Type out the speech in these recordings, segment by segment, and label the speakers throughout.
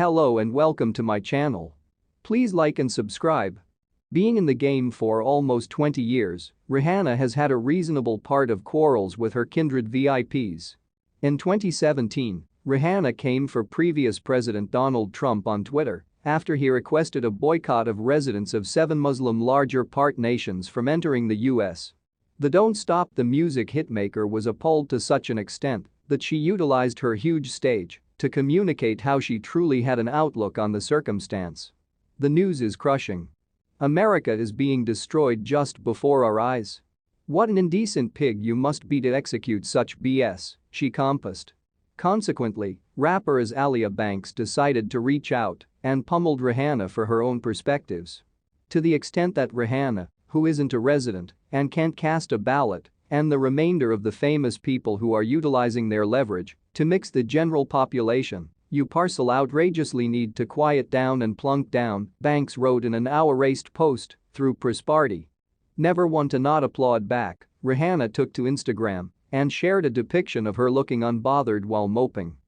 Speaker 1: Hello and welcome to my channel. Please like and subscribe. Being in the game for almost 20 years, Rihanna has had a reasonable part of quarrels with her kindred VIPs. In 2017, Rihanna came for previous President Donald Trump on Twitter after he requested a boycott of residents of 7 Muslim larger part nations from entering the US. The Don't Stop the Music hitmaker was appalled to such an extent that she utilized her huge stage to communicate how she truly had an outlook on the circumstance. The news is crushing. America is being destroyed just before our eyes. What an indecent pig you must be to execute such BS, she compassed. Consequently, rapper Alia Banks decided to reach out and pummeled Rihanna for her own perspectives. To the extent that Rihanna, who isn't a resident and can't cast a ballot, and the remainder of the famous people who are utilizing their leverage to mix the general population, you parcel outrageously need to quiet down and plunk down, Banks wrote in an outraged post through Press Party. Never one to not applaud back, Rihanna took to Instagram and shared a depiction of her looking unbothered while moping.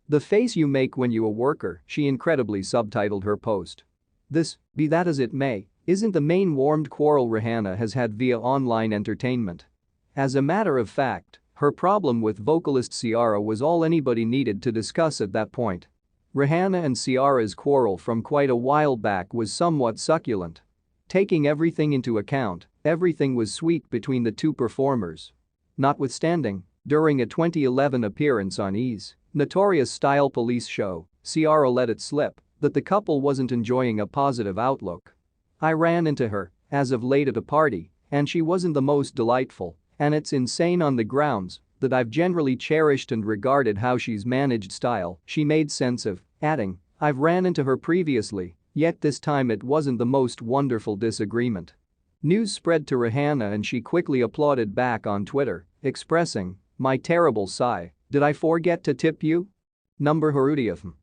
Speaker 1: "The face you make when you a worker," she incredibly subtitled her post. This, be that as it may, isn't the main warmed quarrel Rihanna has had via online entertainment. As a matter of fact, her problem with vocalist Ciara was all anybody needed to discuss at that point. Rihanna and Ciara's quarrel from quite a while back was somewhat succulent. Taking everything into account, everything was sweet between the two performers. Notwithstanding, during a 2011 appearance on E's Notorious Style Police show, Ciara let it slip that the couple wasn't enjoying a positive outlook. "I ran into her as of late at a party, and she wasn't the most delightful. And it's insane on the grounds that I've generally cherished and regarded how she's managed style," she made sense of, adding, "I've ran into her previously, yet this time it wasn't the most wonderful disagreement." News spread to Rihanna and she quickly applauded back on Twitter, expressing, "My terrible sigh, did I forget to tip you? Number Harudiafm."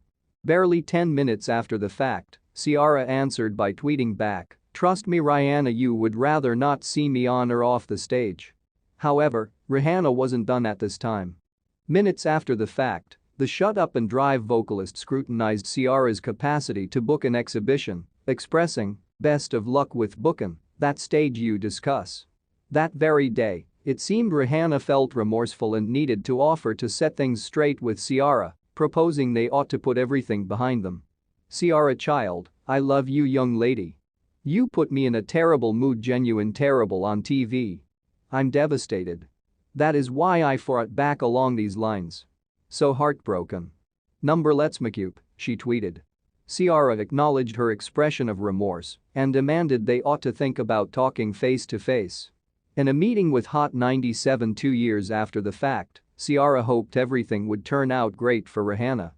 Speaker 1: Barely 10 minutes after the fact, Ciara answered by tweeting back, "Trust me Rihanna, you would rather not see me on or off the stage." However, Rihanna wasn't done at this time. Minutes after the fact, the Shut Up and Drive vocalist scrutinized Ciara's capacity to book an exhibition, expressing, "Best of luck with bookin' that stage you discuss." That very day, it seemed Rihanna felt remorseful and needed to offer to set things straight with Ciara, proposing they ought to put everything behind them. "Ciara child, I love you young lady. You put me in a terrible mood, genuine terrible on TV. I'm devastated. That is why I fought back along these lines. So heartbroken. Number let's make up," she tweeted. Ciara acknowledged her expression of remorse and demanded they ought to think about talking face to face. In a meeting with Hot 97 2 years after the fact, Ciara hoped everything would turn out great for Rihanna.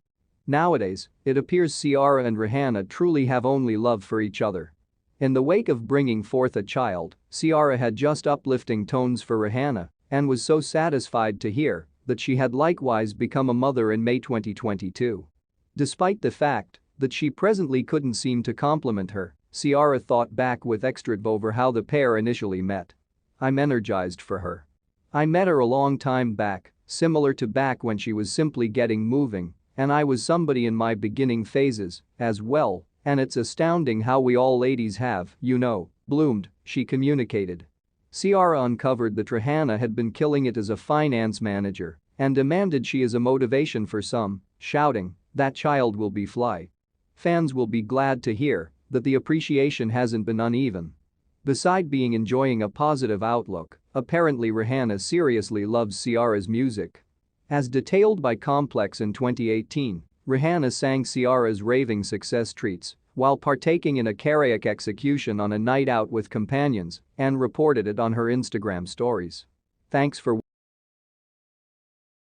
Speaker 1: Nowadays, it appears Ciara and Rihanna truly have only love for each other. In the wake of bringing forth a child, Ciara had just uplifting tones for Rihanna and was so satisfied to hear that she had likewise become a mother in May 2022. Despite the fact that she presently couldn't seem to compliment her, Ciara thought back with extra over how the pair initially met. "I'm energized for her. I met her a long time back, similar to back when she was simply getting moving, and I was somebody in my beginning phases as well. And it's astounding how we all ladies have, bloomed," she communicated. Ciara uncovered that Rihanna had been killing it as a finance manager and demanded she is a motivation for some, shouting, "That child will be fly." Fans will be glad to hear that the appreciation hasn't been uneven. Beside being enjoying a positive outlook, apparently Rihanna seriously loves Ciara's music. As detailed by Complex in 2018, Rihanna sang Ciara's raving success treats while partaking in a karaoke execution on a night out with companions and reported it on her Instagram stories. Thanks for